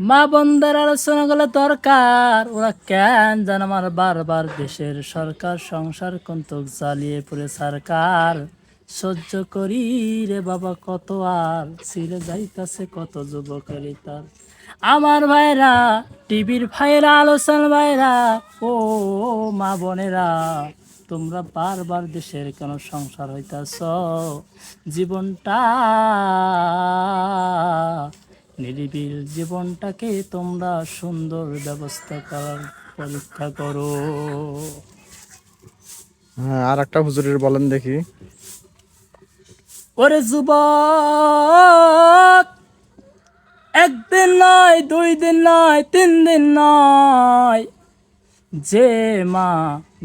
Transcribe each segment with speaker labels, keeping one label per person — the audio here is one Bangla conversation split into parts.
Speaker 1: মা বোনদের আলোচনা গুলো দরকার, ওরা কেন জান আমার বারবার দেশের সরকার সংসার কন্তক জ্বালিয়ে পড়ে সরকার সহ্য করি রে বাবা কত আর ছিঁড়ে যাইতাছে কত যুবকেরই তার। আমার ভাইরা, টিভির ভাইরা, আলোচনা ভাইরা, ও মা বোনেরা, তোমরা বারবার দেশের কেন সংসার হইতাছ? জীবনটা নিরিবিল জীবনটাকে তোমরা সুন্দর ব্যবস্থা করার পরীক্ষা করো।
Speaker 2: হ্যাঁ, আর একটা হুজুরের বলেন দেখি।
Speaker 1: ওরে যুবক, একদিন নয়, 2 দিন নয়, 3 দিন নয়, যে মা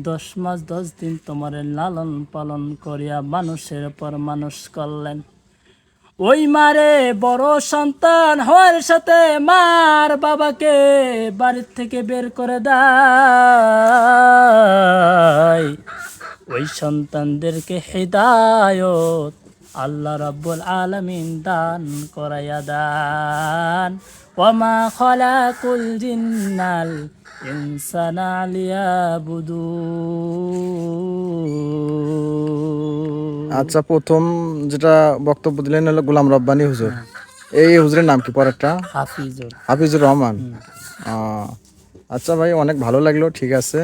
Speaker 1: 10 মাস 10 দিন তোমার লালন পালন করিয়া মানুষের পর মানুষ করলেন, ওই মারে বড় সন্তান হওয়ার সাথে মার বাবাকে বাড়ির থেকে বের করে দেয়, ওই সন্তানদেরকে হেদায়ত আল্লাহ রাব্বুল আলামিন দান করাইয়া দান। ওয়ামা খালাকুল জিন্নাল ইনসানা লিয়াবুদুন।
Speaker 2: আচ্ছা, প্রথম যেটা বক্তব্য দিলেন হলো গোলাম রব্বানী হুজুর। এই হুজুরের নাম কি পরেরটা?
Speaker 1: হাফিজুর।
Speaker 2: হাফিজুর রহমান। আচ্ছা ভাই, অনেক ভালো লাগলো, ঠিক আছে।